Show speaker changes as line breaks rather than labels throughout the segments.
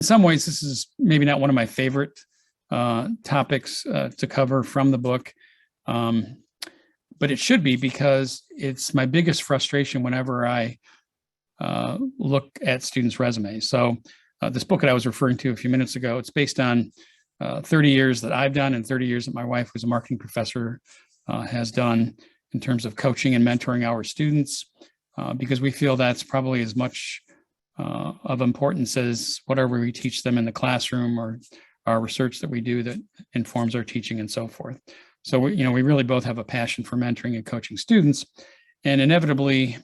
some ways, this is maybe not one of my favorite topics to cover from the book, but it should be, because it's my biggest frustration whenever I look at students' resumes. So this book that I was referring to a few minutes ago, it's based on 30 years that I've done and 30 years that my wife, who's a marketing professor, has done in terms of coaching and mentoring our students, because we feel that's probably as much of importance as whatever we teach them in the classroom or our research that we do that informs our teaching and so forth. So we really both have a passion for mentoring and coaching students, and inevitably,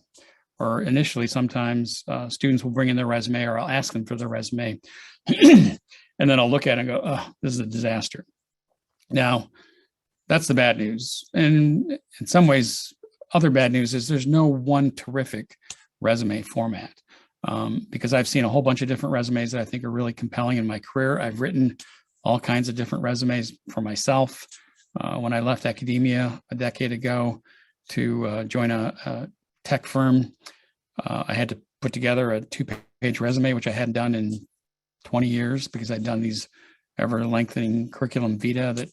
or initially, sometimes students will bring in their resume, or I'll ask them for their resume, and then I'll look at it and go, "Oh, this is a disaster." Now, that's the bad news, and in some ways, other bad news is there's no one terrific resume format. Because I've seen a whole bunch of different resumes that I think are really compelling in my career. I've written all kinds of different resumes for myself. When I left academia a decade ago to join a tech firm, I had to put together a 2-page resume, which I hadn't done in 20 years, because I'd done these ever lengthening curriculum vitae that,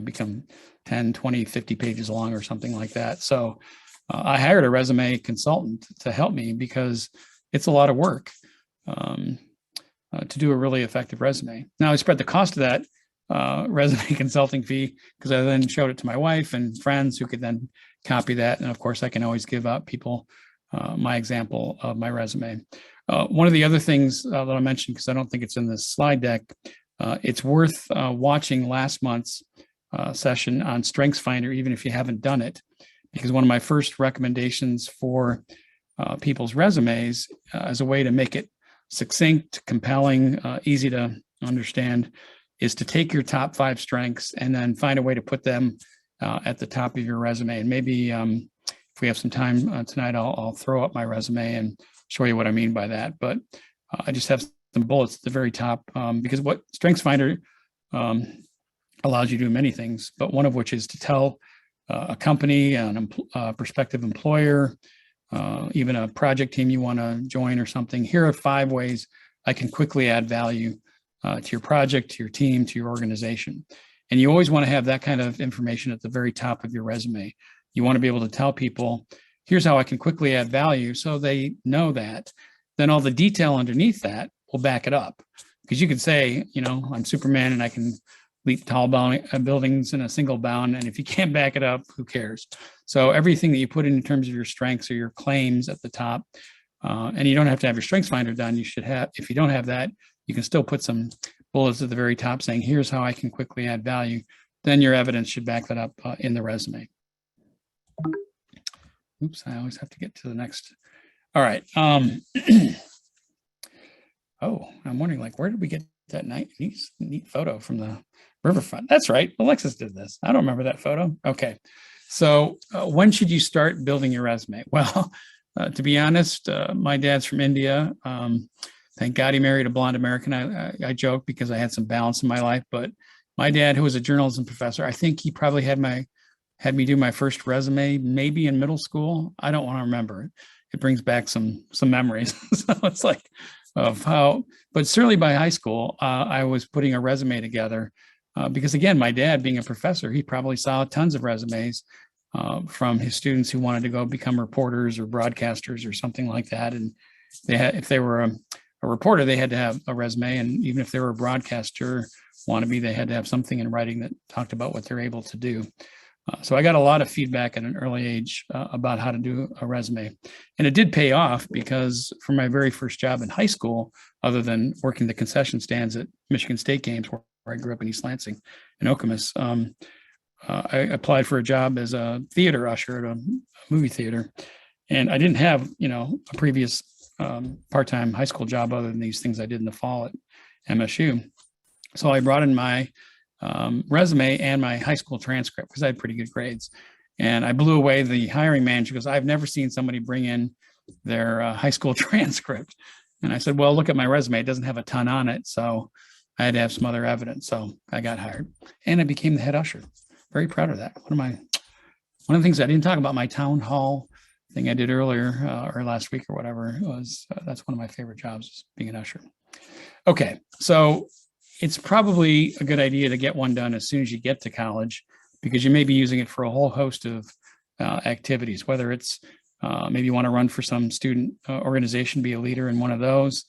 become 10, 20, 50 pages long or something like that. So I hired a resume consultant to help me, because it's a lot of work to do a really effective resume. Now, I spread the cost of that resume consulting fee, because I then showed it to my wife and friends who could then copy that. And of course, I can always give out people my example of my resume. One of the other things that I mentioned, because I don't think it's in this slide deck, it's worth watching last month's session on StrengthsFinder, even if you haven't done it, because one of my first recommendations for people's resumes as a way to make it succinct, compelling, easy to understand, is to take your top 5 strengths and then find a way to put them at the top of your resume. And maybe if we have some time tonight, I'll throw up my resume and show you what I mean by that. But I just have some bullets at the very top, because what StrengthsFinder allows you to do many things, but one of which is to tell a company, a prospective employer, even a project team you want to join or something, here are 5 ways I can quickly add value to your project, to your team, to your organization. And you always want to have that kind of information at the very top of your resume. You want to be able to tell people, here's how I can quickly add value, so they know that. Then all the detail underneath that will back it up. Because you could say, I'm Superman and I can leap tall buildings in a single bound. And if you can't back it up, who cares? So everything that you put in terms of your strengths or your claims at the top, and you don't have to have your StrengthsFinder done. You should have, if you don't have that, you can still put some bullets at the very top saying, here's how I can quickly add value. Then your evidence should back that up in the resume. Oops, I always have to get to the next. All right. Oh, I'm wondering, where did we get that neat photo from the riverfront? That's right. Alexis did this. I don't remember that photo. Okay. So when should you start building your resume? Well, to be honest, my dad's from India. Thank God he married a blonde American. I joke because I had some balance in my life, but my dad, who was a journalism professor, I think he probably had me do my first resume maybe in middle school. I don't want to remember. It brings back some memories. So it's of how, but certainly by high school, I was putting a resume together because, again, my dad, being a professor, he probably saw tons of resumes from his students who wanted to go become reporters or broadcasters or something like that. And if they were a reporter, they had to have a resume. And even if they were a broadcaster wannabe, they had to have something in writing that talked about what they're able to do. So I got a lot of feedback at an early age about how to do a resume. And it did pay off, because for my very first job in high school, other than working the concession stands at Michigan State games, where I grew up in East Lansing and Okemos, I applied for a job as a theater usher at a movie theater. And I didn't have, a previous part-time high school job other than these things I did in the fall at MSU. So I brought in my resume and my high school transcript, because I had pretty good grades. And I blew away the hiring manager, because I've never seen somebody bring in their high school transcript. And I said, well, look at my resume. It doesn't have a ton on it. So I had to have some other evidence. So I got hired and I became the head usher. Very proud of that. One of the things I didn't talk about, my town hall thing I did earlier or last week or whatever, was that's one of my favorite jobs, being an usher. Okay, so it's probably a good idea to get one done as soon as you get to college, because you may be using it for a whole host of activities, whether it's maybe you want to run for some student organization, be a leader in one of those.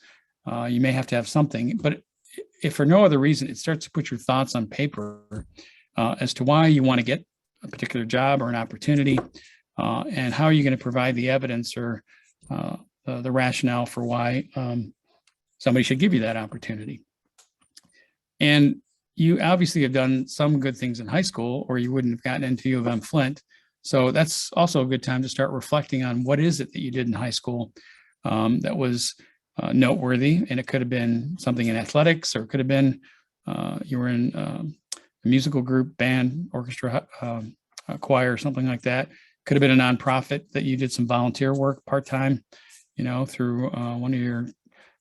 You may have to have something, but if for no other reason, it starts to put your thoughts on paper as to why you want to get a particular job or an opportunity, and how are you going to provide the evidence or the rationale for why somebody should give you that opportunity. And you obviously have done some good things in high school, or you wouldn't have gotten into UM-Flint. So that's also a good time to start reflecting on what is it that you did in high school that was noteworthy. And it could have been something in athletics, or it could have been you were in a musical group, band, orchestra, choir, something like that. Could have been a nonprofit that you did some volunteer work part-time, through one of your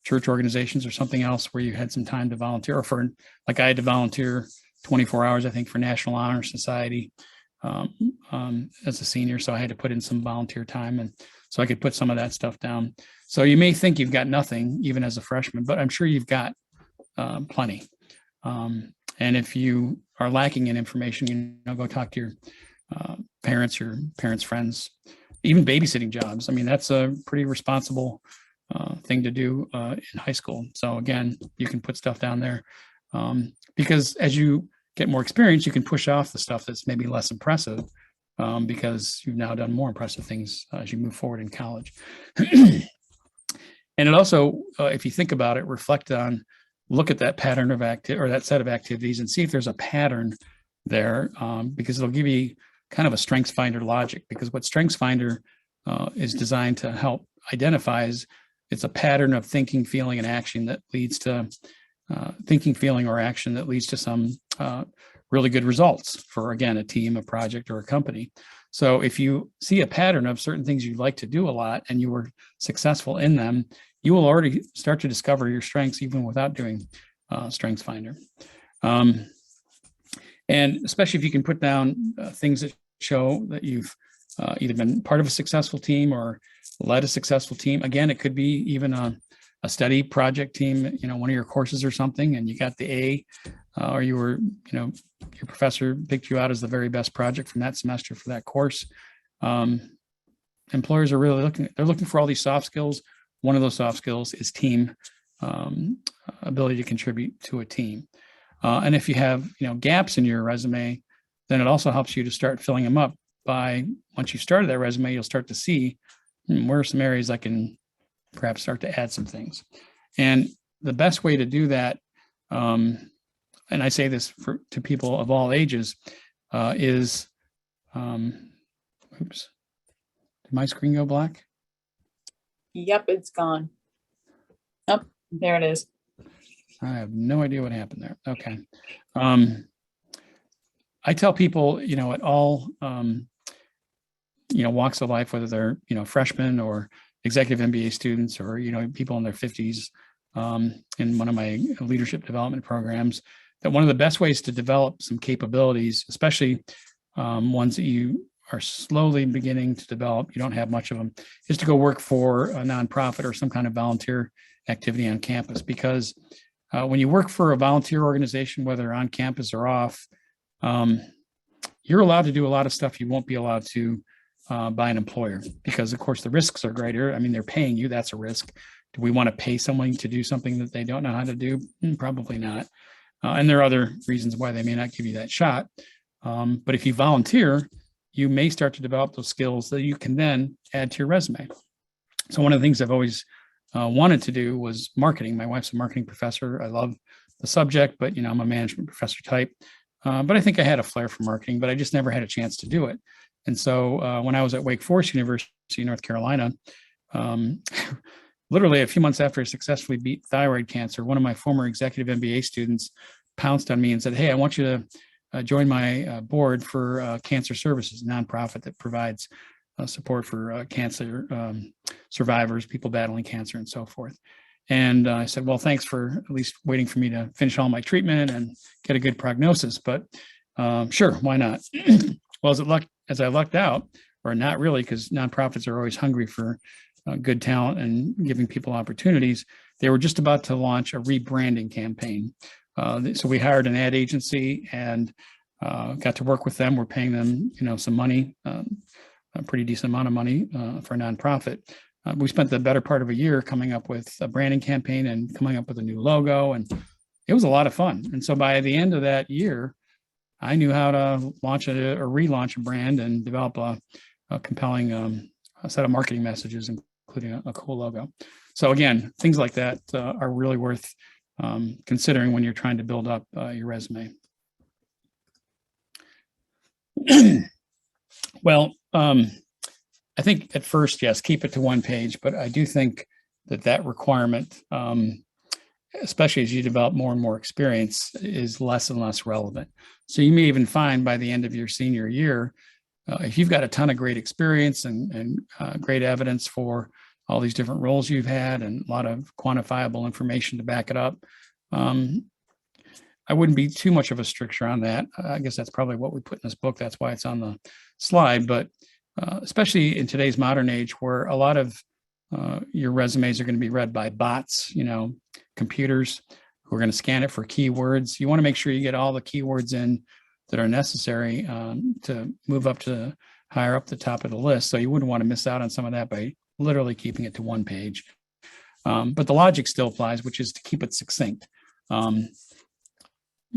church organizations or something else where you had some time to volunteer, or for, like I had to volunteer 24 hours, I think, for National Honor Society as a senior. So I had to put in some volunteer time, and so I could put some of that stuff down. So you may think you've got nothing even as a freshman, but I'm sure you've got plenty. And if you are lacking in information, go talk to your parents, your parents' friends, even babysitting jobs. I mean, that's a pretty responsible thing to do in high school. So again, you can put stuff down there because as you get more experience, you can push off the stuff that's maybe less impressive because you've now done more impressive things as you move forward in college. And it also, if you think about it, reflect on, look at that pattern of or that set of activities and see if there's a pattern there, because it'll give you kind of a strengths finder logic, because what strengths finder is designed to help identify is it's a pattern of thinking, feeling, and action that leads to thinking, feeling, or action that leads to some really good results for, again, a team, a project, or a company. So if you see a pattern of certain things you'd like to do a lot and you were successful in them, you will already start to discover your strengths even without doing strengths finder. And especially if you can put down things that show that you've either been part of a successful team or led a successful team. Again, it could be even a study project team, one of your courses or something, and you got the A, or you were, your professor picked you out as the very best project from that semester for that course. Employers are really looking for all these soft skills. One of those soft skills is team, ability to contribute to a team. And if you have, gaps in your resume, then it also helps you to start filling them up by, once you've started that resume, you'll start to see where are some areas I can perhaps start to add some things. And the best way to do that, and I say this to people of all ages, is, oops, did my screen go black?
Yep, it's gone. Oh, there it is.
I have no idea what happened there. Okay. I tell people, at all, walks of life, whether they're, freshmen or executive MBA students or, people in their 50s, in one of my leadership development programs, that one of the best ways to develop some capabilities, especially ones that you are slowly beginning to develop, you don't have much of them, is to go work for a nonprofit or some kind of volunteer activity on campus. Because when you work for a volunteer organization, whether on campus or off, you're allowed to do a lot of stuff you won't be allowed to by an employer, because of course the risks are greater. I mean, they're paying you, that's a risk. Do we want to pay someone to do something that they don't know how to do? Probably not. And there are other reasons why they may not give you that shot. But if you volunteer, you may start to develop those skills that you can then add to your resume. So one of the things I've always wanted to do was marketing. My wife's a marketing professor. I love the subject, but I'm a management professor type. But I think I had a flair for marketing, but I just never had a chance to do it. And so when I was at Wake Forest University in North Carolina, literally a few months after I successfully beat thyroid cancer, one of my former executive MBA students pounced on me and said, "Hey, I want you to join my board for Cancer Services, a nonprofit that provides support for cancer survivors, people battling cancer, and so forth." And I said, "Well, thanks for at least waiting for me to finish all my treatment and get a good prognosis, but sure, why not?" Well, as I lucked out, or not really, because nonprofits are always hungry for good talent and giving people opportunities, they were just about to launch a rebranding campaign. So we hired an ad agency and got to work with them. We're paying them, some money, a pretty decent amount of money for a nonprofit. We spent the better part of a year coming up with a branding campaign and coming up with a new logo, and it was a lot of fun. And so by the end of that year, I knew how to launch or relaunch a brand and develop a compelling a set of marketing messages, including a cool logo. So again, things like that are really worth considering when you're trying to build up your resume. Well, I think at first, yes, keep it to one page, but I do think that requirement, especially as you develop more and more experience, is less and less relevant. So you may even find by the end of your senior year, if you've got a ton of great experience and great evidence for all these different roles you've had and a lot of quantifiable information to back it up, I wouldn't be too much of a stricture on that. I guess that's probably what we put in this book. That's why it's on the slide. But especially in today's modern age, where a lot of your resumes are going to be read by bots, computers who are going to scan it for keywords. You want to make sure you get all the keywords in that are necessary to move up to higher up the top of the list. So you wouldn't want to miss out on some of that by literally keeping it to one page. But the logic still applies, which is to keep it succinct.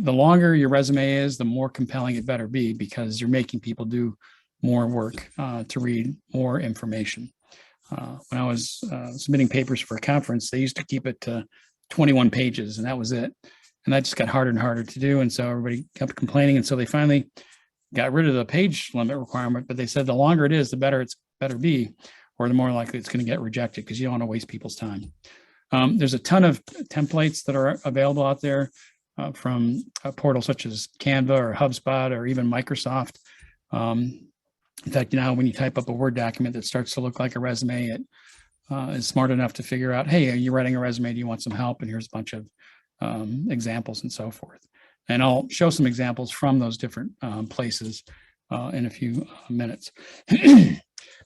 The longer your resume is, the more compelling it better be, because you're making people do more work to read more information. When I was submitting papers for a conference, they used to keep it to 21 pages, and that was it. And that just got harder and harder to do. And so everybody kept complaining. And so they finally got rid of the page limit requirement, but they said the longer it is, the better it's better be, or the more likely it's going to get rejected, because you don't want to waste people's time. There's a ton of templates that are available out there from a portal such as Canva or HubSpot or even Microsoft. In fact, now when you type up a Word document that starts to look like a resume, it is smart enough to figure out, hey, are you writing a resume? Do you want some help? And here's a bunch of examples and so forth. And I'll show some examples from those different places in a few minutes.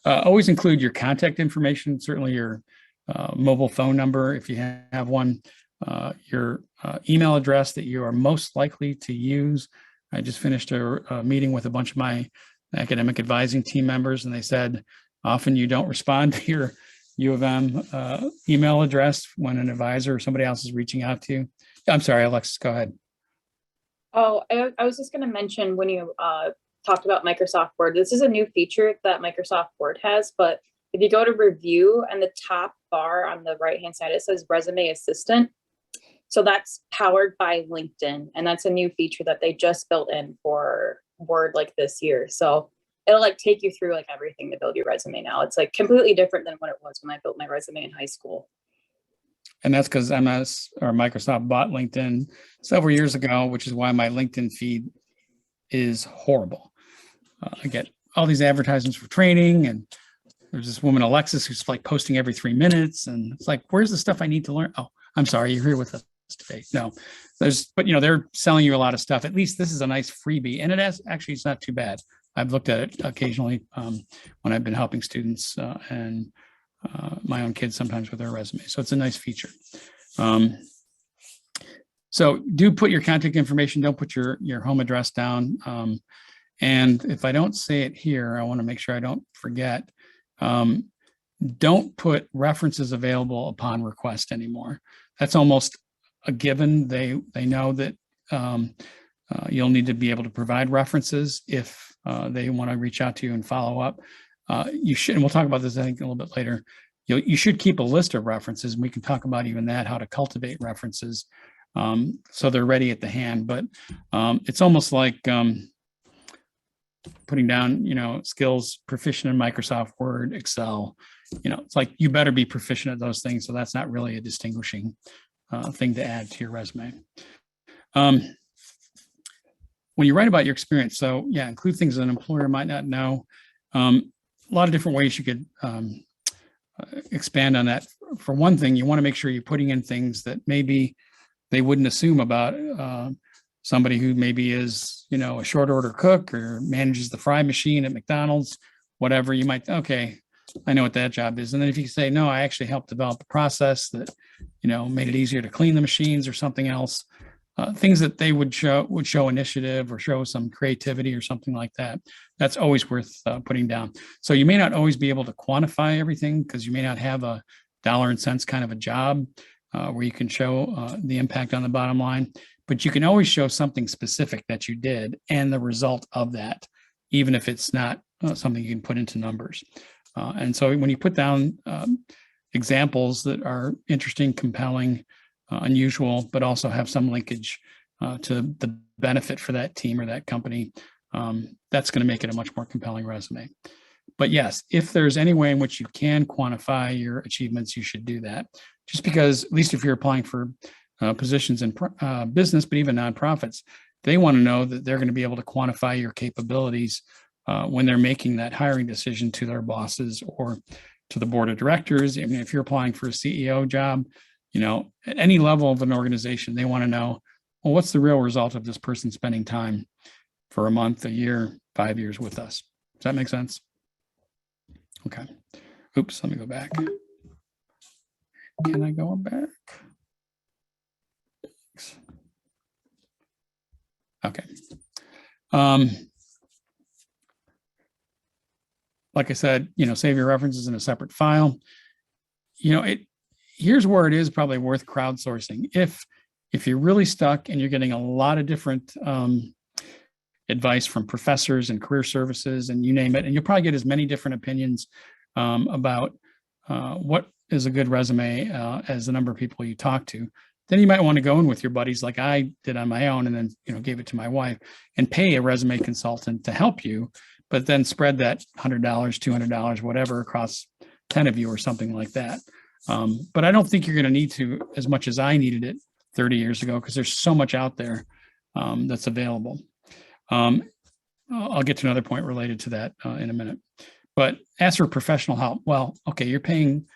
Always include your contact information, certainly your mobile phone number, if you have one, your email address that you are most likely to use. I just finished a meeting with a bunch of my academic advising team members, and they said often you don't respond to your U of M email address when an advisor or somebody else is reaching out to you. I'm sorry, Alexis, go ahead.
Oh, I was just going to mention when you talked about Microsoft Word, this is a new feature that Microsoft Word has, but if you go to review and the top bar on the right-hand side, it says Resume Assistant. So that's powered by LinkedIn, and that's a new feature that they just built in for Word like this year. So it'll like take you through like everything to build your resume now. It's like completely different than what it was when I built my resume in high school.
And that's because MS or Microsoft bought LinkedIn several years ago, which is why my LinkedIn feed is horrible. I get all these advertisements for training, and there's this woman, Alexis, who's like posting every 3 minutes. And it's like, where's the stuff I need to learn? Oh, I'm sorry, you're here with us today. No, but they're selling you a lot of stuff. At least this is a nice freebie. And it's not too bad. I've looked at it occasionally when I've been helping students and my own kids sometimes with their resume. So it's a nice feature. So do put your contact information, don't put your home address down. And if I don't say it here, I want to make sure I don't forget. Don't put references available upon request anymore. That's almost a given. They know that you'll need to be able to provide references if they want to reach out to you and follow up. You should, and we'll talk about this, I think, a little bit later. You should keep a list of references, and we can talk about even that, how to cultivate references so they're ready at the hand. But it's almost like putting down, skills proficient in Microsoft Word, Excel. It's like you better be proficient at those things. So that's not really a distinguishing thing to add to your resume. When you write about your experience, so yeah, include things that an employer might not know. A lot of different ways you could expand on that. For one thing, you want to make sure you're putting in things that maybe they wouldn't assume about somebody who maybe is, a short order cook or manages the fry machine at McDonald's, whatever. You might, okay, I know what that job is. And then if you say, no, I actually helped develop a process that, made it easier to clean the machines or something else, things that they would show initiative or show some creativity or something like that. That's always worth putting down. So you may not always be able to quantify everything because you may not have a dollar and cents kind of a job where you can show the impact on the bottom line, but you can always show something specific that you did and the result of that, even if it's not something you can put into numbers. And so when you put down examples that are interesting, compelling, unusual, but also have some linkage to the benefit for that team or that company, that's going to make it a much more compelling resume. But yes, if there's any way in which you can quantify your achievements, you should do that. Just because, at least if you're applying for positions in business, but even nonprofits, they want to know that they're going to be able to quantify your capabilities when they're making that hiring decision to their bosses or to the board of directors. I mean, if you're applying for a CEO job, at any level of an organization, they want to know, well, what's the real result of this person spending time for a month, a year, 5 years with us? Does that make sense? Okay. Oops, let me go back. Can I go back? Okay. Like I said, save your references in a separate file. Here's where it is probably worth crowdsourcing. If you're really stuck and you're getting a lot of different advice from professors and career services and you name it, and you'll probably get as many different opinions about what is a good resume as the number of people you talk to, then you might want to go in with your buddies like I did on my own and then, gave it to my wife and pay a resume consultant to help you, but then spread that $100, $200, whatever across 10 of you or something like that. But I don't think you're going to need to as much as I needed it 30 years ago because there's so much out there that's available. I'll get to another point related to that in a minute. But ask for professional help. Well, okay, you're paying,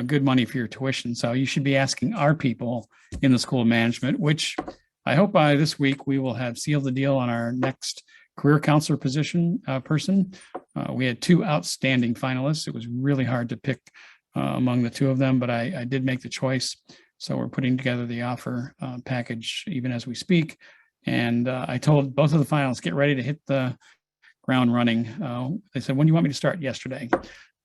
good money for your tuition, so you should be asking our people in the School of Management, which I hope by this week we will have sealed the deal on our next career counselor position person. We had 2 outstanding finalists. It was really hard to pick among the 2 of them, but I did make the choice. So we're putting together the offer package even as we speak. And I told both of the finalists, get ready to hit the ground running. They said, when do you want me to start? Yesterday.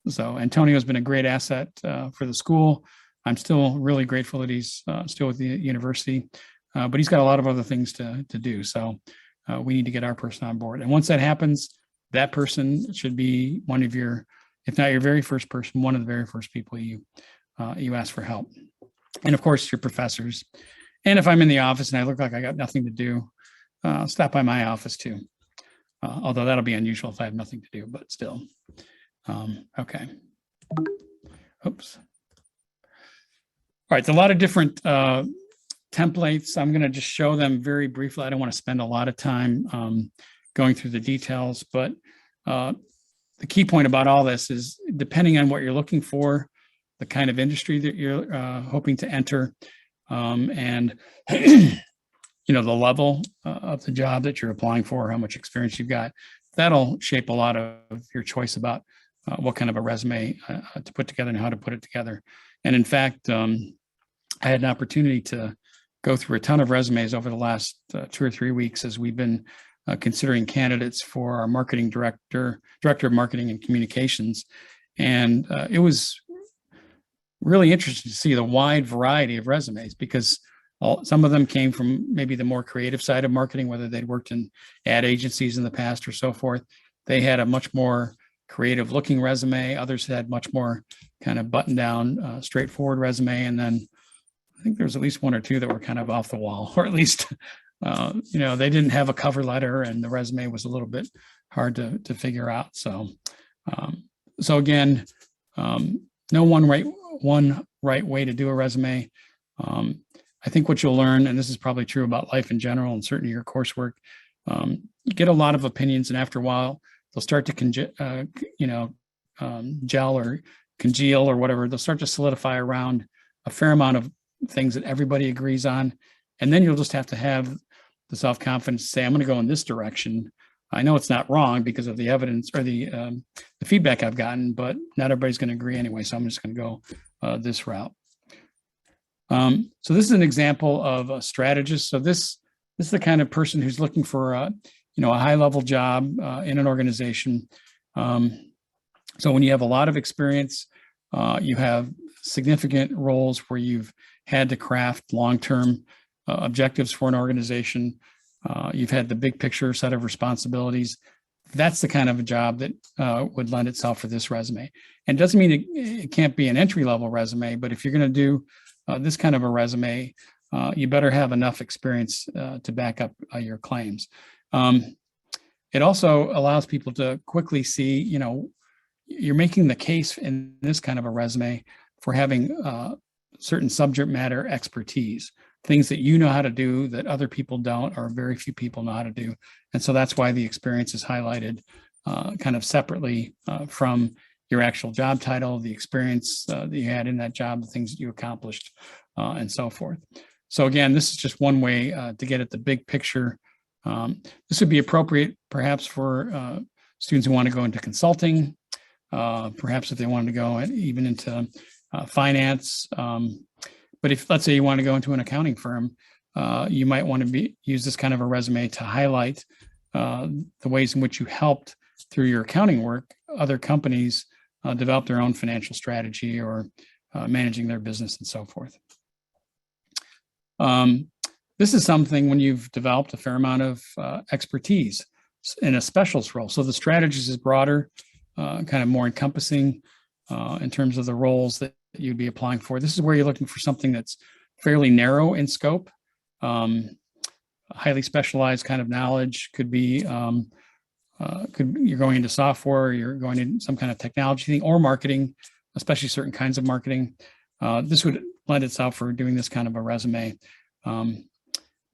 So Antonio's been a great asset for the school. I'm still really grateful that he's still with the university, but he's got a lot of other things to do. So we need to get our person on board. And once that happens, that person should be one of your, if not your very first person, one of the very first people you ask for help. And of course, your professors. And if I'm in the office and I look like I got nothing to do, stop by my office too. Although that'll be unusual if I have nothing to do, but still. Okay. Oops. All right, a lot of different templates. I'm going to just show them very briefly. I don't want to spend a lot of time going through the details, but the key point about all this is depending on what you're looking for, the kind of industry that you're hoping to enter, and the level of the job that you're applying for, how much experience you've got, that'll shape a lot of your choice about what kind of a resume to put together and how to put it together. And in fact, I had an opportunity to go through a ton of resumes over the last 2 or 3 weeks as we've been considering candidates for our marketing director of marketing and communications. And it was really interesting to see the wide variety of resumes because some of them came from maybe the more creative side of marketing, whether they'd worked in ad agencies in the past or so forth. They had a much more creative looking resume. Others had much more kind of button down, straightforward resume. And then I think there was at least 1 or 2 that were kind of off the wall, or at least, they didn't have a cover letter and the resume was a little bit hard to figure out. So again, no one right way to do a resume. I think what you'll learn, and this is probably true about life in general and certainly your coursework, you get a lot of opinions, and after a while, they'll start to gel or congeal or whatever. They'll start to solidify around a fair amount of things that everybody agrees on, and then you'll just have to have the self-confidence to say, I'm going to go in this direction I know it's not wrong because of the evidence or the feedback I've gotten, but not everybody's going to agree anyway. So I'm just going to go this route. So this is an example of a strategist. So this is the kind of person who's looking for a high-level job in an organization. So when you have a lot of experience, you have significant roles where you've had to craft long-term objectives for an organization. You've had the big picture set of responsibilities. That's the kind of a job that would lend itself for this resume. And it doesn't mean it can't be an entry-level resume, but if you're going to do this kind of a resume, you better have enough experience to back up your claims. It also allows people to quickly see, you're making the case in this kind of a resume for having certain subject matter expertise, things that you know how to do that other people don't, or very few people know how to do. And so that's why the experience is highlighted kind of separately from your actual job title, the experience that you had in that job, the things that you accomplished, and so forth. So again, this is just one way to get at the big picture. This would be appropriate perhaps for students who want to go into consulting, perhaps if they wanted to go even into finance. But if, let's say, you want to go into an accounting firm, you might want to use this kind of a resume to highlight the ways in which you helped, through your accounting work, other companies develop their own financial strategy or managing their business and so forth. This is something when you've developed a fair amount of expertise in a specialist role. So the strategist is broader, kind of more encompassing in terms of the roles that you'd be applying for. This is where you're looking for something that's fairly narrow in scope. Highly specialized kind of knowledge could be, you're going into software, you're going into some kind of technology thing, or marketing, especially certain kinds of marketing. This would lend itself for doing this kind of a resume,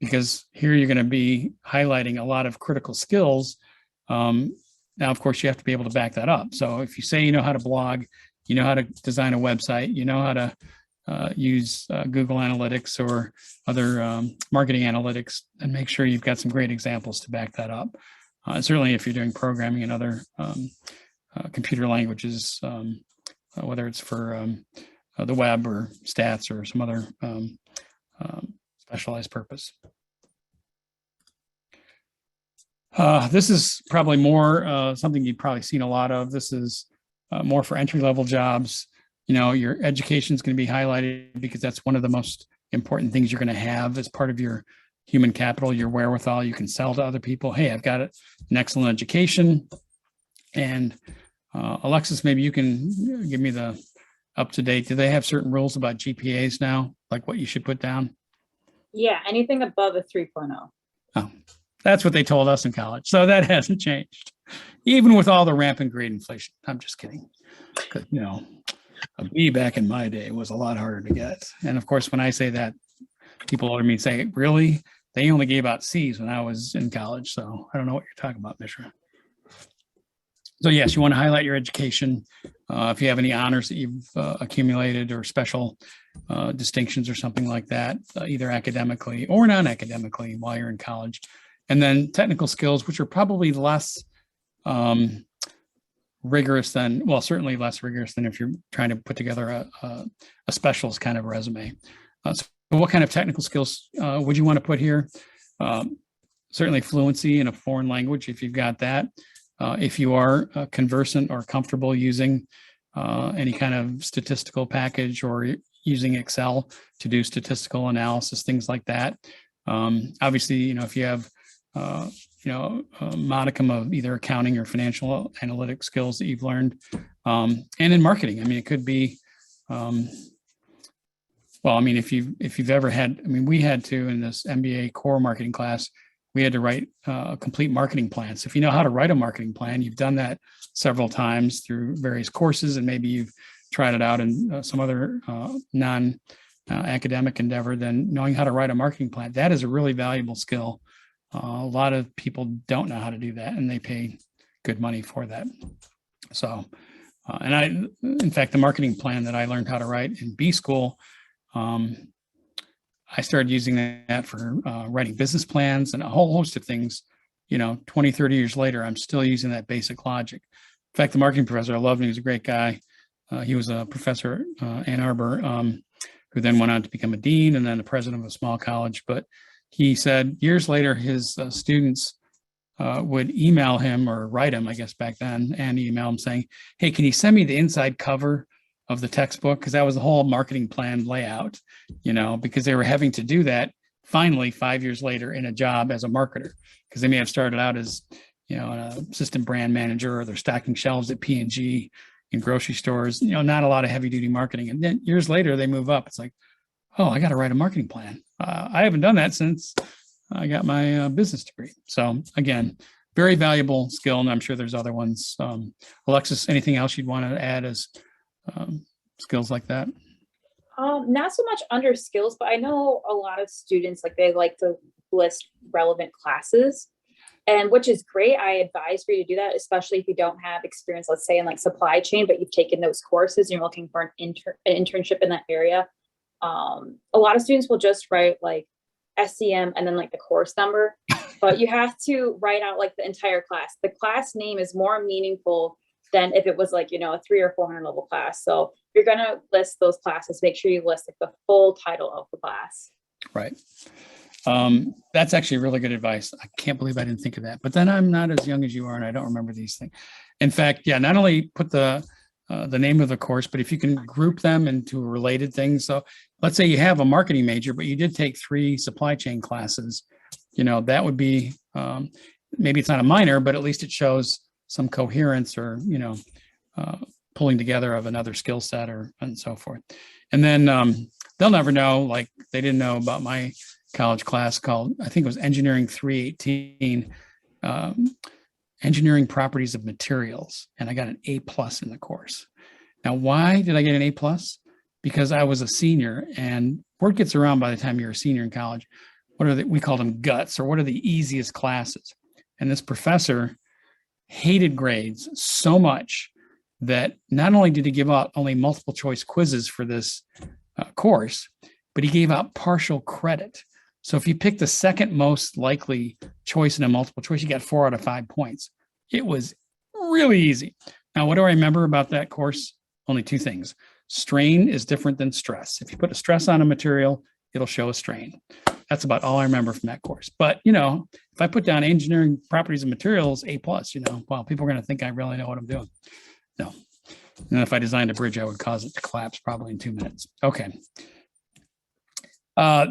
because here you're going to be highlighting a lot of critical skills. Now, of course, you have to be able to back that up. So if you say you know how to blog, you know how to design a website, you know how to use Google Analytics or other marketing analytics, and make sure you've got some great examples to back that up. Certainly if you're doing programming and other computer languages, whether it's for the web or stats or some other specialized purpose. This is probably more something you've probably seen a lot of. This is more for entry-level jobs. Your education is going to be highlighted because that's one of the most important things you're going to have as part of your human capital, your wherewithal. You can sell to other people, hey, I've got an excellent education. And Alexis, maybe you can give me the up-to-date. Do they have certain rules about GPAs now, like what you should put down?
Yeah, anything above a 3.0.
Oh, that's what they told us in college. So that hasn't changed, even with all the rampant grade inflation. I'm just kidding. Because, a B back in my day was a lot harder to get. And of course, when I say that, people older than me say, really? They only gave out C's when I was in college. So I don't know what you're talking about, Mishra. So yes, you want to highlight your education. If you have any honors that you've accumulated or special distinctions or something like that, either academically or non-academically while you're in college. And then technical skills, which are probably less rigorous than, well, certainly less rigorous than if you're trying to put together a specialist kind of resume. So what kind of technical skills would you want to put here? Certainly fluency in a foreign language, if you've got that. If you are conversant or comfortable using any kind of statistical package or using Excel to do statistical analysis, things like that. Obviously, if you have, a modicum of either accounting or financial analytic skills that you've learned. And in marketing, it could be, if you've ever had, we had to, in this MBA core marketing class, we had to write a complete marketing plan. So if you know how to write a marketing plan, you've done that several times through various courses, and maybe you've tried it out in some other non-academic endeavor, then knowing how to write a marketing plan, that is a really valuable skill. A lot of people don't know how to do that, and they pay good money for that. So, in fact, the marketing plan that I learned how to write in B school, I started using that for writing business plans and a whole host of things, 20, 30 years later, I'm still using that basic logic. In fact, the marketing professor, I loved him. He was a great guy. He was a professor Ann Arbor, who then went on to become a dean and then the president of a small college. But he said years later, his students would email him or write him, I guess back then, and email him saying, hey, can you send me the inside cover of the textbook? Because that was the whole marketing plan layout, because they were having to do that finally 5 years later in a job as a marketer, because they may have started out as, an assistant brand manager, or they're stocking shelves at P&G in grocery stores, not a lot of heavy duty marketing. And then years later, they move up. It's like, oh, I got to write a marketing plan. I haven't done that since I got my business degree. So again, very valuable skill. And I'm sure there's other ones. Alexis, anything else you'd want to add as skills like that?
Not so much under skills, but I know a lot of students, they like to list relevant classes, and which is great. I advise for you to do that, especially if you don't have experience, let's say in supply chain, but you've taken those courses and you're looking for an internship in that area. A lot of students will just write SCM and then the course number, but you have to write out the entire class. The class name is more meaningful than if it was a 300 or 400 level class. So if you're going to list those classes, make sure you list the full title of the class.
Right. That's actually really good advice. I can't believe I didn't think of that, but then I'm not as young as you are and I don't remember these things. In fact, not only put the name of the course, but if you can group them into related things. So let's say you have a marketing major, but you did take 3 supply chain classes, that would be, maybe it's not a minor, but at least it shows some coherence or, pulling together of another skill set and so forth. And then they'll never know, they didn't know about my college class called, I think it was Engineering 318, Engineering Properties of Materials. And I got an A+ in the course. Now, why did I get an A+? Because I was a senior, and word gets around by the time you're a senior in college. We called them guts, or what are the easiest classes? And this professor hated grades so much that not only did he give out only multiple choice quizzes for this course, but he gave out partial credit. So if you picked the second most likely choice in a multiple choice, you got 4 out of 5 points. It was really easy. Now, what do I remember about that course? Only 2 things. Strain is different than stress. If you put a stress on a material, it'll show a strain. That's about all I remember from that course. But, if I put down Engineering Properties of Materials, A+, well, people are going to think I really know what I'm doing. No. And if I designed a bridge, I would cause it to collapse probably in 2 minutes. Okay.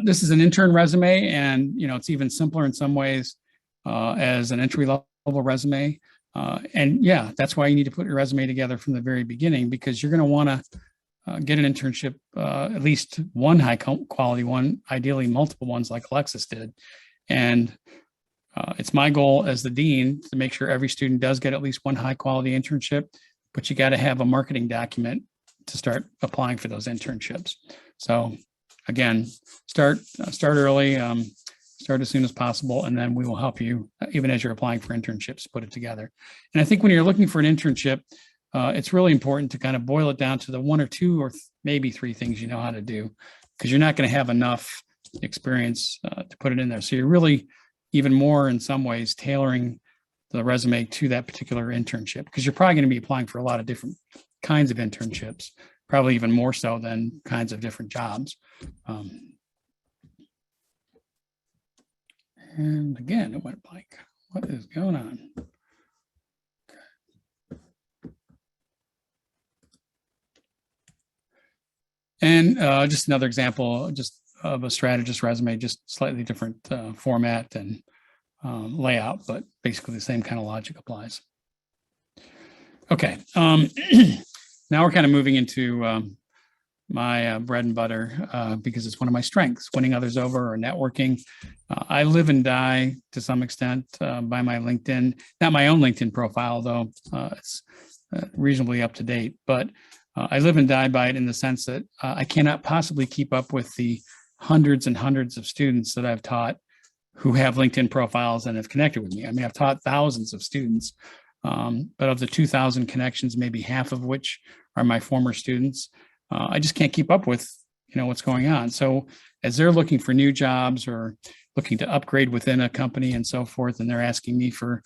This is an intern resume, and it's even simpler in some ways as an entry-level resume. And that's why you need to put your resume together from the very beginning, because you're going to want to get an internship, at least one high quality one, ideally multiple ones like Alexis did. And it's my goal as the dean to make sure every student does get at least one high quality internship, but you got to have a marketing document to start applying for those internships. So again, start early, start as soon as possible, and then we will help you even as you're applying for internships, put it together. And I think when you're looking for an internship, it's really important to kind of boil it down to the 1 or 2 or maybe 3 things you know how to do, because you're not going to have enough experience to put it in there. So you're really even more in some ways tailoring the resume to that particular internship, because you're probably going to be applying for a lot of different kinds of internships, probably even more so than kinds of different jobs. And again, it went blank. What is going on? And just another example, just of a strategist resume, just slightly different format and layout, but basically the same kind of logic applies. Okay, now we're kind of moving into my bread and butter because it's one of my strengths, winning others over or networking. I live and die to some extent by my LinkedIn, not my own LinkedIn profile, though it's reasonably up to date, but I live and die by it in the sense that I cannot possibly keep up with the hundreds and hundreds of students that I've taught who have LinkedIn profiles and have connected with me. I mean, I've taught thousands of students, but of the 2,000 connections, maybe half of which are my former students. I just can't keep up with, what's going on. So as they're looking for new jobs or, looking to upgrade within a company and so forth, and they're asking me for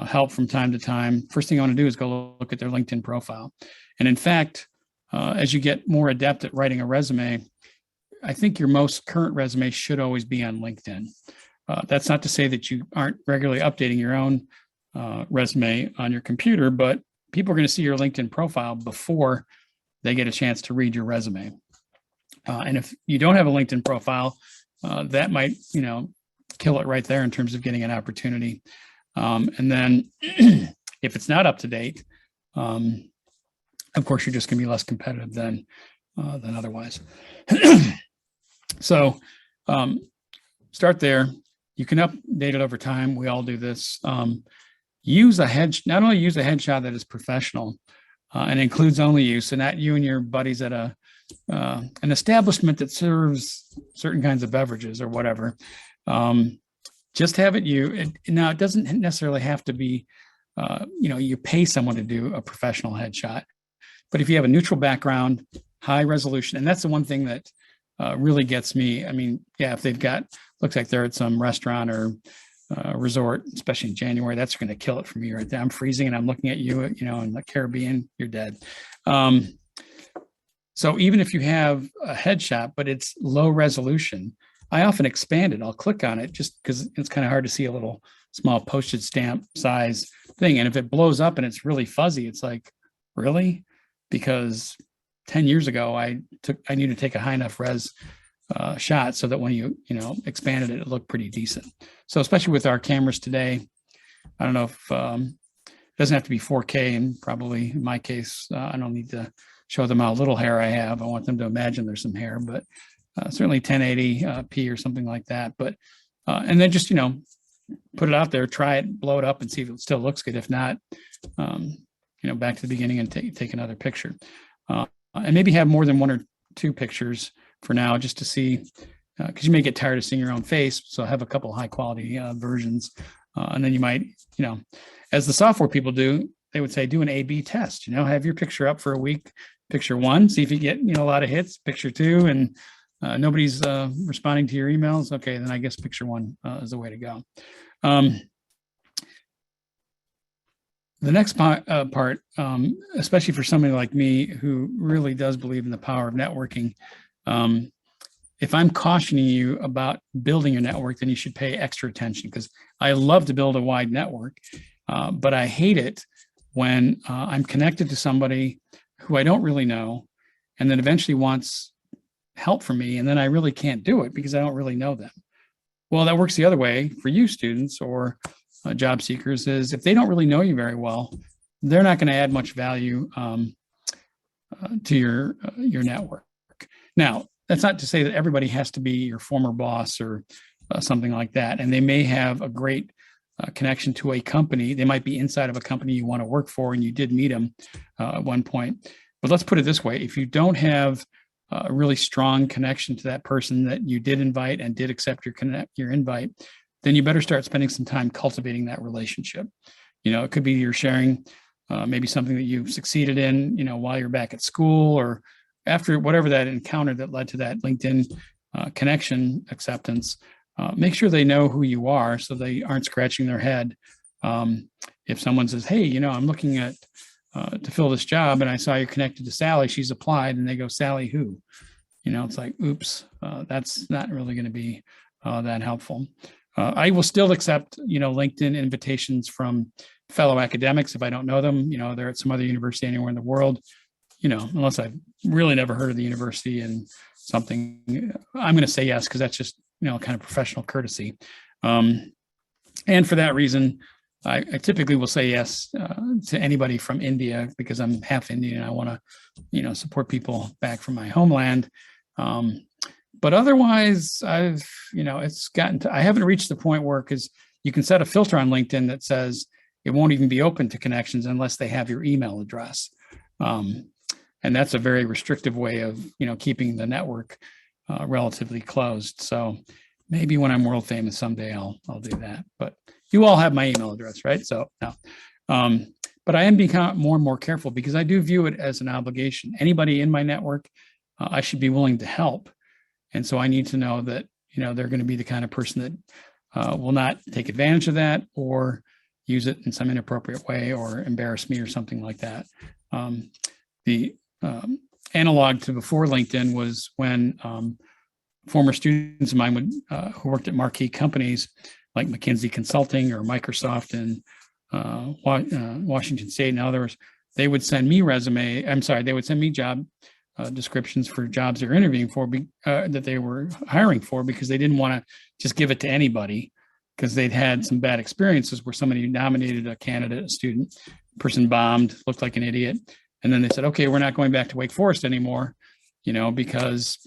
help from time to time, first thing I want to do is go look at their LinkedIn profile. And in fact, as you get more adept at writing a resume, I think your most current resume should always be on LinkedIn. That's not to say that you aren't regularly updating your own resume on your computer, but people are going to see your LinkedIn profile before they get a chance to read your resume. And if you don't have a LinkedIn profile, that might, kill it right there in terms of getting an opportunity. And then if it's not up to date, of course, you're just going to be less competitive than otherwise. So start there. You can update it over time. We all do this. Use not only use a headshot that is professional and includes only you, so not you and your buddies at an establishment that serves certain kinds of beverages or whatever. Just have it you. Now, it doesn't necessarily have to be, you pay someone to do a professional headshot. But if you have a neutral background, high resolution, and that's the one thing that really gets me. I mean, yeah, if they've looks like they're at some restaurant or resort, especially in January, that's going to kill it for me right there. I'm freezing and I'm looking at you, in the Caribbean, you're dead. So even if you have a headshot, but it's low resolution, I often expand it. I'll click on it just because it's kind of hard to see a little small postage stamp size thing. And if it blows up and it's really fuzzy, it's like, really? Because 10 years ago, I needed to take a high enough res shot so that when you expanded it, it looked pretty decent. So especially with our cameras today, I don't know if it doesn't have to be 4K, and probably in my case, I don't need to show them how little hair I have. I want them to imagine there's some hair, but certainly 1080p or something like that. But and then just put it out there, try it, blow it up, and see if it still looks good. If not, back to the beginning and take another picture. And maybe have more than one or two pictures for now, just to see, because you may get tired of seeing your own face. So have a couple high quality versions. And then you might, as the software people do, they would say, do an A/B test, have your picture up for a week, picture one, see if you get, a lot of hits, picture two, and nobody's responding to your emails. Okay, then I guess picture one is the way to go. The next part, especially for somebody like me who really does believe in the power of networking, if I'm cautioning you about building your network, then you should pay extra attention, because I love to build a wide network, but I hate it when I'm connected to somebody who I don't really know and then eventually wants help from me, and then I really can't do it because I don't really know them. Well, that works the other way for you students or job seekers, is if they don't really know you very well, they're not going to add much value to your network. Now, that's not to say that everybody has to be your former boss or something like that. And they may have a great connection to a company. They might be inside of a company you want to work for, and you did meet them at one point. But let's put it this way. If you don't have a really strong connection to that person that you did invite and did accept your invite, then you better start spending some time cultivating that relationship. It could be you're sharing maybe something that you've succeeded in, while you're back at school, or after whatever that encounter that led to that LinkedIn connection acceptance. Make sure they know who you are so they aren't scratching their head. If someone says, hey, I'm looking at to fill this job and I saw you're connected to Sally, she's applied, and they go, Sally who? It's like, oops, that's not really going to be that helpful. I will still accept, LinkedIn invitations from fellow academics if I don't know them. They're at some other university anywhere in the world. Unless I've really never heard of the university and something, I'm going to say yes, because that's just, kind of professional courtesy. And for that reason, I typically will say yes to anybody from India, because I'm half Indian and I want to, support people back from my homeland. But otherwise, it's gotten to, I haven't reached the point where, because you can set a filter on LinkedIn that says it won't even be open to connections unless they have your email address. And that's a very restrictive way of, keeping the network relatively closed. So maybe when I'm world famous someday, I'll do that. But you all have my email address, right? So no. But I am becoming more and more careful, because I do view it as an obligation. Anybody in my network, I should be willing to help. And so I need to know that they're going to be the kind of person that will not take advantage of that or use it in some inappropriate way or embarrass me or something like that. The analog to before LinkedIn was when former students of mine who worked at marquee companies like McKinsey Consulting or Microsoft and Washington State and others, they would send me they would send me job descriptions for jobs they were interviewing for, that they were hiring for, because they didn't want to just give it to anybody, because they'd had some bad experiences where somebody nominated a candidate, a student, person bombed, looked like an idiot. And then they said, okay, we're not going back to Wake Forest anymore, because,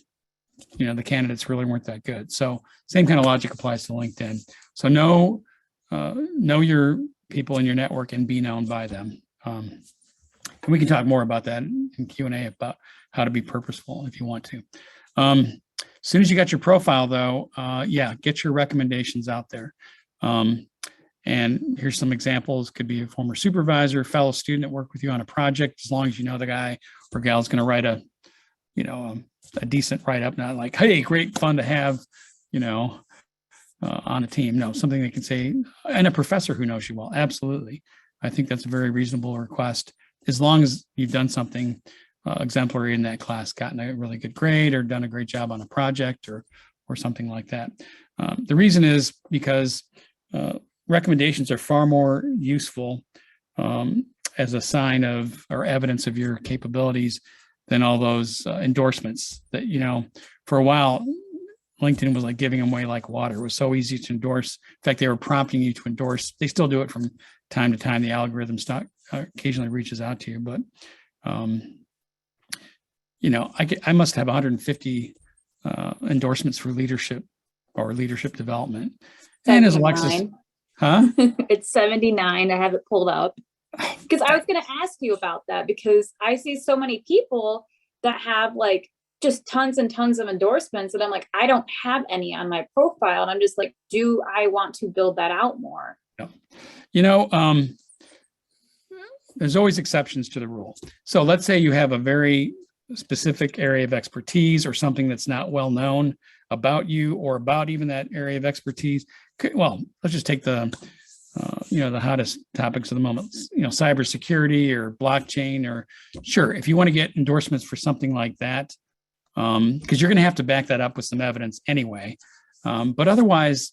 the candidates really weren't that good. So same kind of logic applies to LinkedIn. So know your people in your network and be known by them. And we can talk more about that in Q&A about how to be purposeful if you want to. As soon as you got your profile though, get your recommendations out there. And here's some examples. Could be a former supervisor, fellow student that worked with you on a project, as long as you know the guy or gal is going to write a decent write-up, not like, hey, great fun to have, on a team. No, something they can say, and a professor who knows you well. Absolutely. I think that's a very reasonable request, as long as you've done something exemplary in that class, gotten a really good grade or done a great job on a project or something like that. The reason is because recommendations are far more useful as a sign of or evidence of your capabilities than all those endorsements that, for a while, LinkedIn was like giving them away like water. It was so easy to endorse. In fact, they were prompting you to endorse. They still do it from time to time. The algorithm occasionally reaches out to you, but I must have 150 endorsements for leadership or leadership development. 79. And as Alexis,
It's 79. I have it pulled up because I was going to ask you about that, because I see so many people that have like just tons and tons of endorsements, and I'm like, I don't have any on my profile, and I'm just like, do I want to build that out more?
There's always exceptions to the rule. So let's say you have a very specific area of expertise or something that's not well known about you or about even that area of expertise. Well, let's just take the hottest topics of the moment, cybersecurity or blockchain, or sure, if you want to get endorsements for something like that, because you're going to have to back that up with some evidence anyway. But otherwise,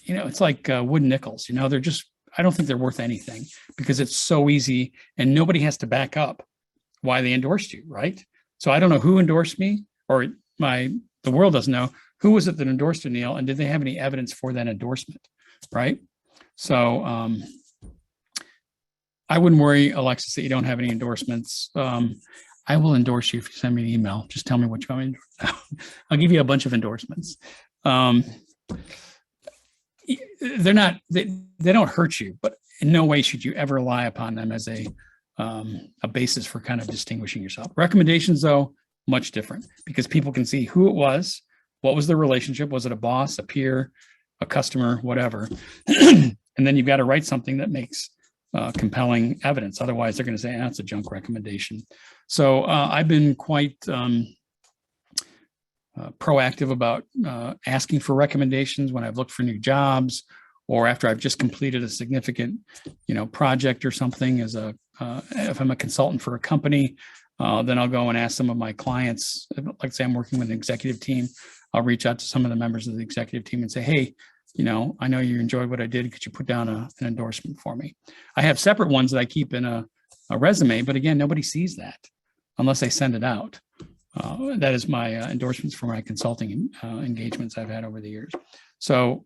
it's like wooden nickels, they're just, I don't think they're worth anything, because it's so easy and nobody has to back up why they endorsed you, right? So I don't know who endorsed me, or the world doesn't know who was it that endorsed Neil, and did they have any evidence for that endorsement, right? So I wouldn't worry, Alexis, that you don't have any endorsements. I will endorse you if you send me an email. Just tell me what you want me to endorse. I'll give you a bunch of endorsements. They don't hurt you, but in no way should you ever rely upon them as a basis for kind of distinguishing yourself. Recommendations, though, much different, because people can see who it was, what was the relationship, was it a boss, a peer, a customer, whatever. And then you've got to write something that makes compelling evidence. Otherwise, they're going to say, it's a junk recommendation. So I've been quite proactive about asking for recommendations when I've looked for new jobs, or after I've just completed a significant, project or something. If I'm a consultant for a company, then I'll go and ask some of my clients. Like say I'm working with an executive team, I'll reach out to some of the members of the executive team and say, hey, I know you enjoyed what I did. Could you put down an endorsement for me? I have separate ones that I keep in a resume, but again, nobody sees that unless I send it out. That is my endorsements for my consulting engagements I've had over the years. So,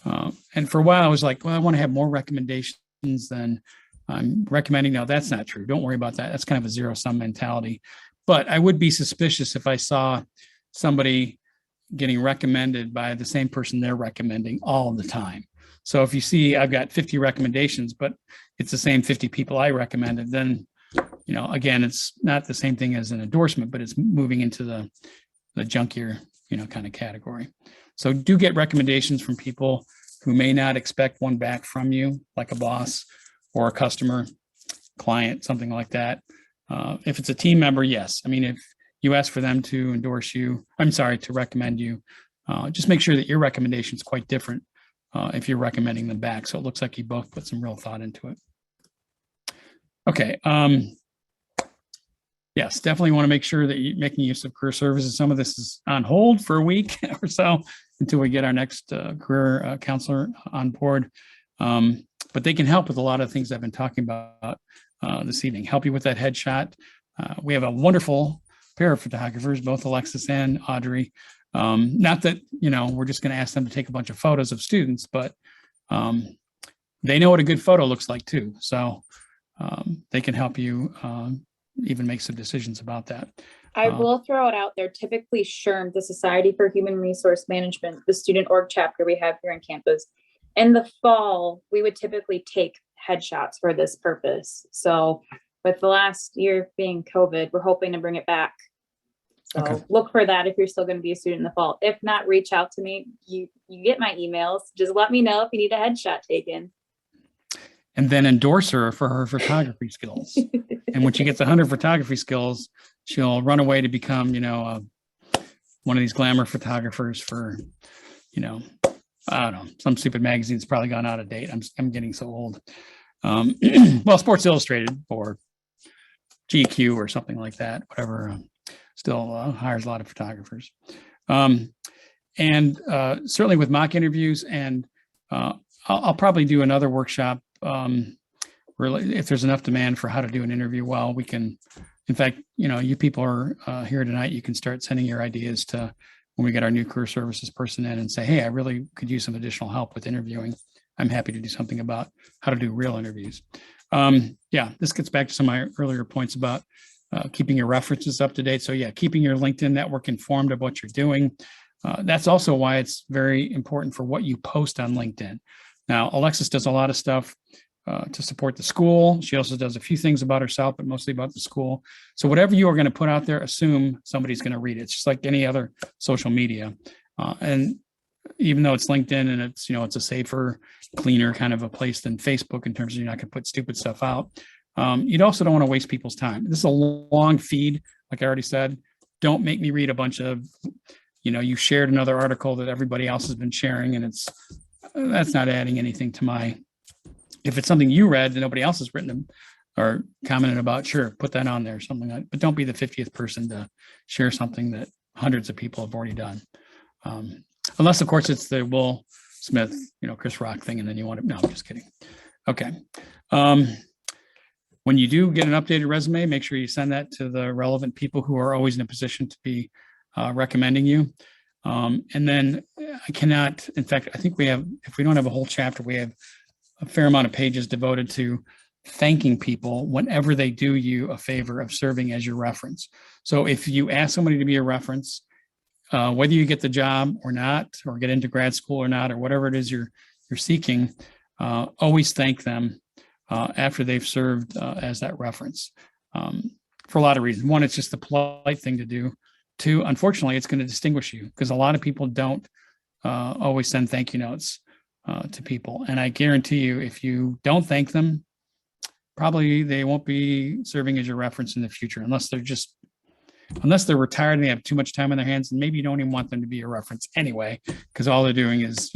and for a while I was like, well, I want to have more recommendations than I'm recommending. No, that's not true. Don't worry about that. That's kind of a zero-sum mentality. But I would be suspicious if I saw somebody getting recommended by the same person they're recommending all the time. So if you see I've got 50 recommendations, but it's the same 50 people I recommended, then, again, it's not the same thing as an endorsement, but it's moving into the junkier, kind of category. So do get recommendations from people who may not expect one back from you, like a boss or a customer, client, something like that. If it's a team member, yes. I mean, if you ask for them to endorse you, to recommend you, just make sure that your recommendation is quite different if you're recommending them back. So it looks like you both put some real thought into it. Okay. Yes, definitely want to make sure that you're making use of career services. Some of this is on hold for a week or so until we get our next career counselor on board. But they can help with a lot of things I've been talking about this evening. Help you with that headshot. We have a wonderful pair of photographers, both Alexis and Audrey. Not that, we're just going to ask them to take a bunch of photos of students, but they know what a good photo looks like too. So they can help you even make some decisions about that.
I will throw it out there. Typically, SHRM, the Society for Human Resource Management, the student org chapter we have here on campus, in the fall, we would typically take headshots for this purpose. So with the last year being COVID, we're hoping to bring it back. So
Okay.
Look for that if you're still going to be a student in the fall. If not, reach out to me. You get my emails. Just let me know if you need a headshot taken.
And then endorse her for her photography skills. And when she gets 100 photography skills, she'll run away to become, one of these glamour photographers for, I don't know, some stupid magazine's probably gone out of date. I'm getting so old. Well, Sports Illustrated or GQ or something like that, whatever, still hires a lot of photographers. And certainly with mock interviews, and I'll probably do another workshop. Really, if there's enough demand for how to do an interview well, we can, in fact, you people are here tonight, you can start sending your ideas to when we get our new career services person in and say, hey, I really could use some additional help with interviewing. I'm happy to do something about how to do real interviews. Yeah, this gets back to some of my earlier points about keeping your references up to date. So yeah, keeping your LinkedIn network informed of what you're doing. That's also why it's very important for what you post on LinkedIn. Now, Alexis does a lot of stuff to support the school. She also does a few things about herself, but mostly about the school. So whatever you are going to put out there, assume somebody's going to read it. It's just like any other social media. And even though it's LinkedIn and it's, it's a safer, cleaner kind of a place than Facebook in terms of you're not going to put stupid stuff out. You also don't want to waste people's time. This is a long feed. Like I already said, don't make me read a bunch of, you shared another article that everybody else has been sharing, and that's not adding anything to my, if it's something you read that nobody else has written or commented about, sure, put that on there, something like that. But don't be the 50th person to share something that hundreds of people have already done. Unless, of course, it's the Will Smith, Chris Rock thing, and then you want to, no, I'm just kidding. Okay. When you do get an updated resume, make sure you send that to the relevant people who are always in a position to be recommending you. And then I cannot, in fact, I think we have, if we don't have a whole chapter, we have a fair amount of pages devoted to thanking people whenever they do you a favor of serving as your reference. So if you ask somebody to be a reference, whether you get the job or not, or get into grad school or not, or whatever it is you're seeking, always thank them after they've served as that reference for a lot of reasons. One, it's just the polite thing to do. Two, unfortunately, it's going to distinguish you because a lot of people don't always send thank you notes to people. And I guarantee you, if you don't thank them, probably they won't be serving as your reference in the future unless they're retired and they have too much time on their hands, and maybe you don't even want them to be a reference anyway, because all they're doing is,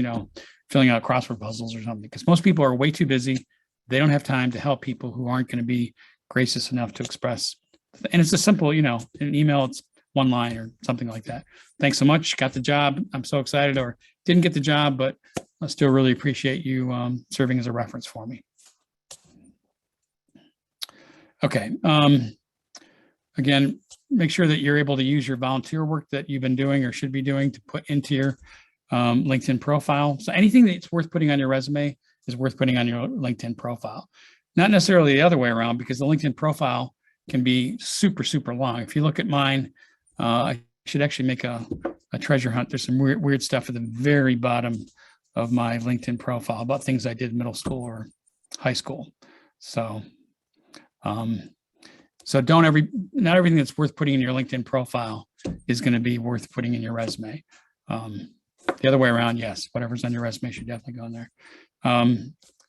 filling out crossword puzzles or something, because most people are way too busy. They don't have time to help people who aren't going to be gracious enough to express. And it's a simple, in an email, it's one line or something like that. Thanks so much. Got the job. I'm so excited, or didn't get the job, but I still really appreciate you serving as a reference for me. Okay. Again, make sure that you're able to use your volunteer work that you've been doing or should be doing to put into your LinkedIn profile. So anything that's worth putting on your resume is worth putting on your LinkedIn profile. Not necessarily the other way around, because the LinkedIn profile can be super, super long. If you look at mine, I should actually make a treasure hunt. There's some weird stuff at the very bottom of my LinkedIn profile about things I did in middle school or high school. So, not everything that's worth putting in your LinkedIn profile is going to be worth putting in your resume. The other way around, yes, whatever's on your resume should definitely go in there.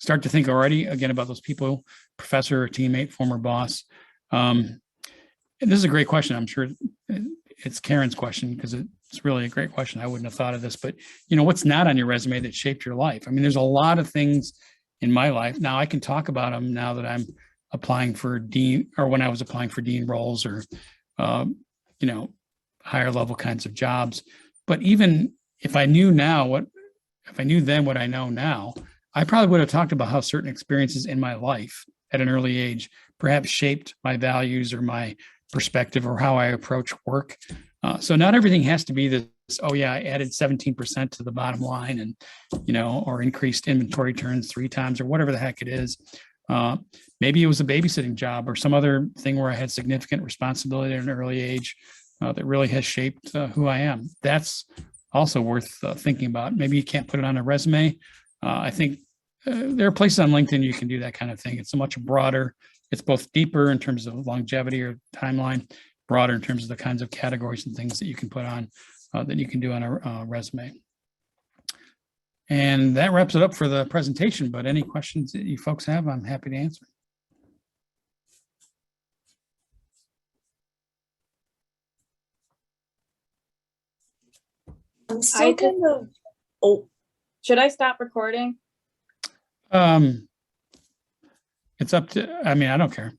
Start to think already again about those people, professor, teammate, former boss. And this is a great question. I'm sure it's Karen's question because it's really a great question. I wouldn't have thought of this, but what's not on your resume that shaped your life? I mean, there's a lot of things in my life. Now I can talk about them now that I'm applying for dean, or when I was applying for dean roles, or, higher level kinds of jobs. But even if I knew then what I know now, I probably would have talked about how certain experiences in my life at an early age perhaps shaped my values or my perspective or how I approach work. So not everything has to be this, oh yeah, I added 17% to the bottom line and, or increased inventory turns 3 times or whatever the heck it is. Maybe it was a babysitting job or some other thing where I had significant responsibility at an early age that really has shaped who I am. That's also worth thinking about. Maybe you can't put it on a resume. I think there are places on LinkedIn you can do that kind of thing. It's a much broader, it's both deeper in terms of longevity or timeline, broader in terms of the kinds of categories and things that you can put on that you can do on a resume. And that wraps it up for the presentation, but any questions that you folks have, I'm happy to answer.
I'm still kind of, oh,
Should I stop recording?
It's up to, I mean, I don't care.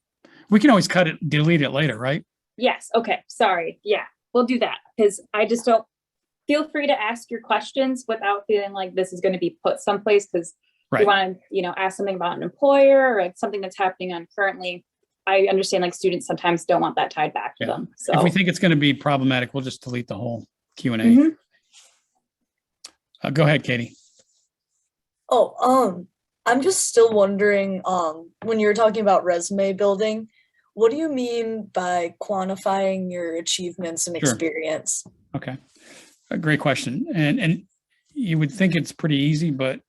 We can always cut it, delete it later, right?
Yes. Okay. Sorry. Yeah, we'll do that because I just don't feel free to ask your questions without feeling like this is going to be put someplace because
Right.
you want to, ask something about an employer or like something that's happening on currently. I understand like students sometimes don't want that tied back to
Yeah.
them. So
If we think it's going to be problematic, we'll just delete the whole Q&A.
Mhm.
Go ahead, Katie.
I'm just still wondering, when you're talking about resume building, what do you mean by quantifying your achievements and
Sure.
experience?
Okay. A great question. And you would think it's pretty easy, but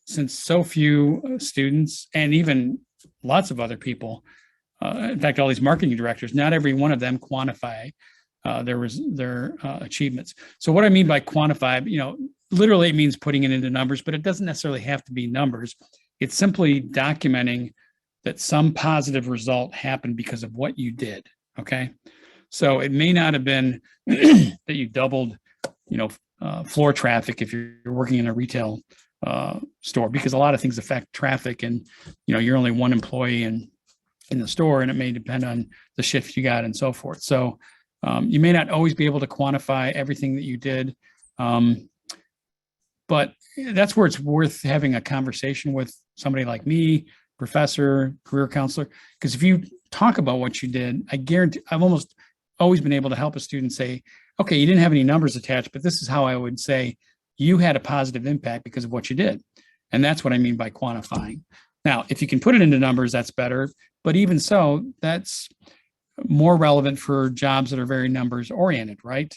since so few students and even lots of other people, in fact, all these marketing directors, not every one of them quantify their achievements. So what I mean by quantify, literally it means putting it into numbers, but it doesn't necessarily have to be numbers. It's simply documenting that some positive result happened because of what you did. Okay. So it may not have been that you doubled, floor traffic if you're working in a retail store, because a lot of things affect traffic, and you're only one employee in the store, and it may depend on the shift you got and so forth. So you may not always be able to quantify everything that you did, but that's where it's worth having a conversation with somebody like me, professor, career counselor, because if you talk about what you did, I guarantee I've almost always been able to help a student say, okay, you didn't have any numbers attached, but this is how I would say you had a positive impact because of what you did. And that's what I mean by quantifying. Now, if you can put it into numbers, that's better. But even so, that's more relevant for jobs that are very numbers oriented, right?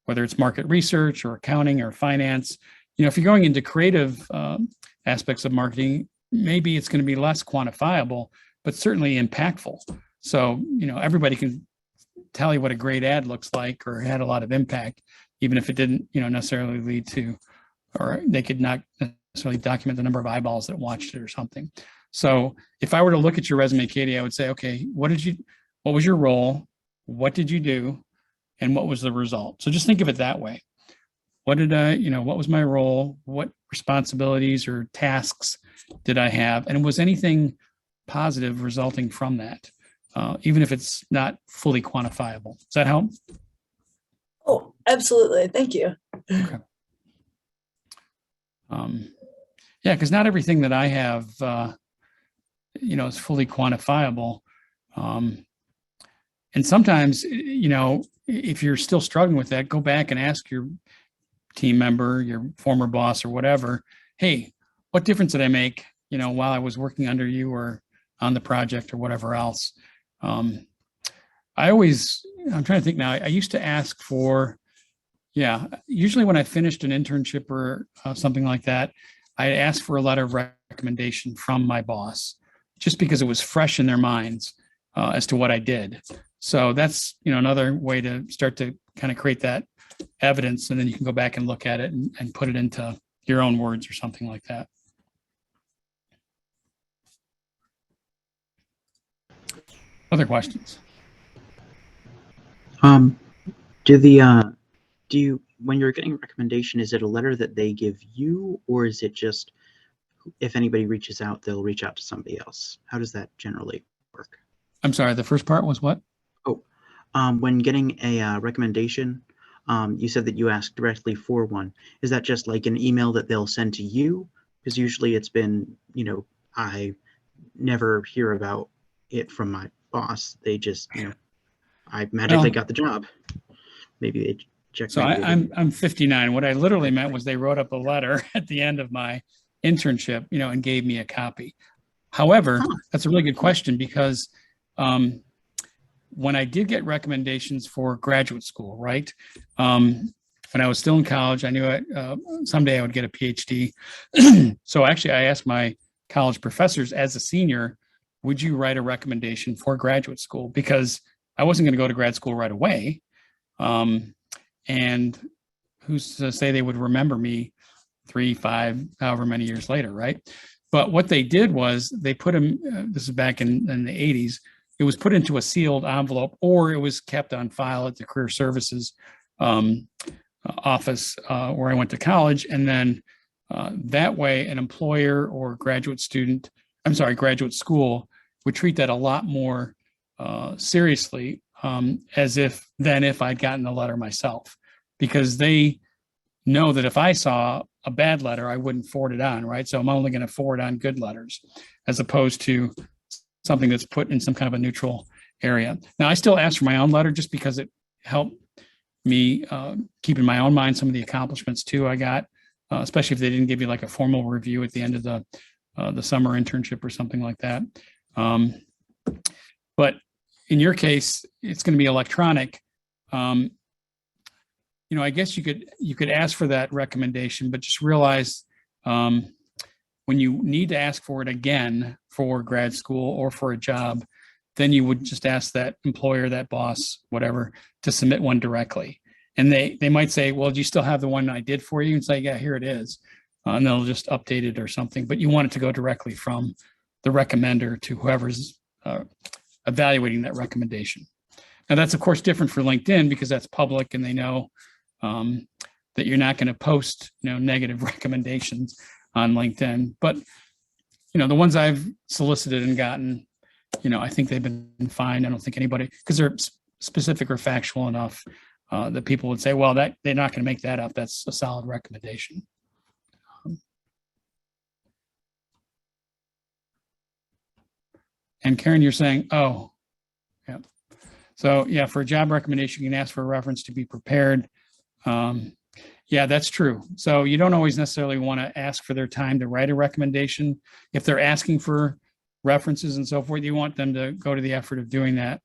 Whether it's market research or accounting or finance. If you're going into creative aspects of marketing, maybe it's going to be less quantifiable, but certainly impactful. So, everybody can tell you what a great ad looks like or had a lot of impact, even if it didn't, necessarily lead to, or they could not necessarily document the number of eyeballs that watched it or something. So if I were to look at your resume, Katie, I would say, okay, what was your role? What did you do? And what was the result? So just think of it that way. What was my role? What responsibilities or tasks did I have? And was anything positive resulting from that? Even if it's not fully quantifiable. Does that help?
Oh, absolutely. Thank you.
Okay. Yeah, because not everything that I have, is fully quantifiable. And sometimes, if you're still struggling with that, go back and ask your team member, your former boss or whatever, hey, what difference did I make, while I was working under you or on the project or whatever else? I'm trying to think now, I used to ask for, usually when I finished an internship or something like that, I asked for a letter of recommendation from my boss, just because it was fresh in their minds as to what I did. So that's, another way to start to kind of create that evidence, and then you can go back and look at it and put it into your own words or something like that. Other questions?
Do the do you, when you're getting a recommendation, is it a letter that they give you, or is it just if anybody reaches out, they'll reach out to somebody else? How does that generally work?
I'm sorry, the first part was what?
Oh, when getting a recommendation, you said that you asked directly for one. Is that just like an email that they'll send to you? Because usually it's been, you know, I never hear about it from my boss. They just, you know, I magically
Well,
got the job. Maybe they check
so
my
I,
availability.
I'm 59. What I literally meant was they wrote up a letter at the end of my internship, and gave me a copy. However,
Huh.
that's a really good question because when I did get recommendations for graduate school, right? When I was still in college, I knew someday I would get a PhD. So actually, I asked my college professors as a senior, would you write a recommendation for graduate school? Because I wasn't going to go to grad school right away. And who's to say they would remember me 3, 5, however many years later, right? But what they did was they put them, this is back in the 80s, it was put into a sealed envelope or it was kept on file at the Career Services office where I went to college. And then that way an employer or graduate school would treat that a lot more seriously as if I'd gotten the letter myself, because they know that if I saw a bad letter, I wouldn't forward it on, right? So I'm only going to forward on good letters as opposed to something that's put in some kind of a neutral area. Now, I still ask for my own letter just because it helped me keep in my own mind some of the accomplishments too I got, especially if they didn't give you like a formal review at the end of the summer internship or something like that. But in your case, it's going to be electronic. I guess you could ask for that recommendation, but just realize when you need to ask for it again for grad school or for a job, then you would just ask that employer, that boss, whatever, to submit one directly. And they might say, well, do you still have the one I did for you? And say, yeah, here it is. And they'll just update it or something. But you want it to go directly from the recommender to whoever's evaluating that recommendation. Now, that's, of course, different for LinkedIn because that's public and they know that you're not going to post, negative recommendations on LinkedIn. But, the ones I've solicited and gotten, I think they've been fine. I don't think anybody, because they're specific or factual enough that people would say, well, that they're not going to make that up. That's a solid recommendation. And Karen, you're saying, oh, yeah. So yeah, for a job recommendation, you can ask for a reference to be prepared. Yeah, that's true. So you don't always necessarily want to ask for their time to write a recommendation. If they're asking for references and so forth, you want them to go to the effort of doing that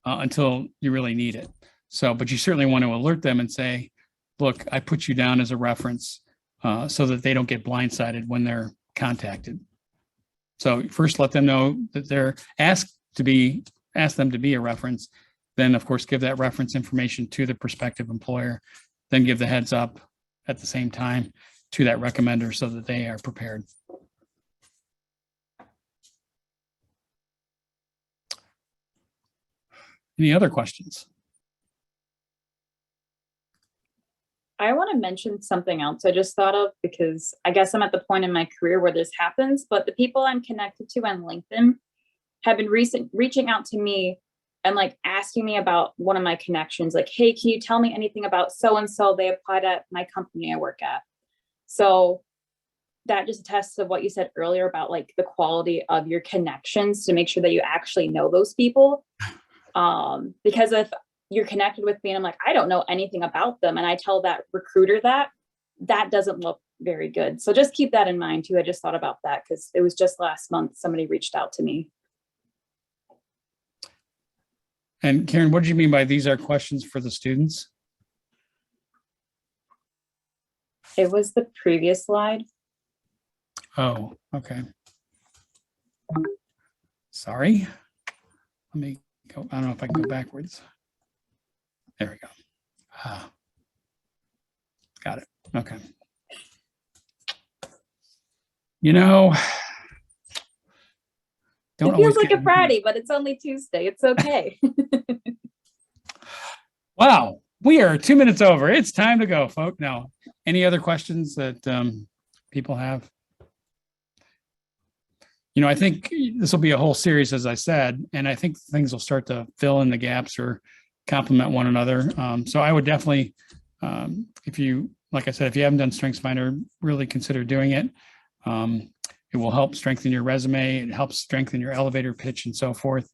until you really need it. So, but you certainly want to alert them and say, look, I put you down as a reference so that they don't get blindsided when they're contacted. So first let them know that they're ask them to be a reference. Then, of course, give that reference information to the prospective employer, then give the heads up at the same time to that recommender so that they are prepared. Any other questions?
I want to mention something else I just thought of because I guess I'm at the point in my career where this happens, but the people I'm connected to on LinkedIn have been reaching out to me and like asking me about one of my connections, like, hey, can you tell me anything about so-and-so? They applied at my company I work at. So that just attests to what you said earlier about like the quality of your connections to make sure that you actually know those people. Because if you're connected with me and I'm like, I don't know anything about them, and I tell that recruiter that doesn't look very good. So just keep that in mind too. I just thought about that because it was just last month somebody reached out to me.
And Karen, what did you mean by these are questions for the students?
It was the previous slide.
Oh, okay. Sorry. Let me go. I don't know if I can go backwards. There we go. Got it. Okay. Don't
It
always
feels like
get
a Friday, but it's only Tuesday. It's okay.
Wow, we are 2 minutes over. It's time to go, folks. Now, any other questions that people have? I think this will be a whole series, as I said, and I think things will start to fill in the gaps or complement one another. So I would definitely, like I said, if you haven't done StrengthsFinder, really consider doing it. It will help strengthen your resume. It helps strengthen your elevator pitch and so forth.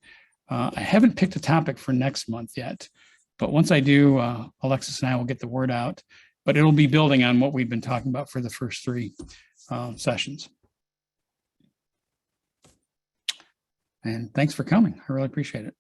I haven't picked a topic for next month yet, but once I do, Alexis and I will get the word out, but it'll be building on what we've been talking about for the first 3 sessions. And thanks for coming. I really appreciate it.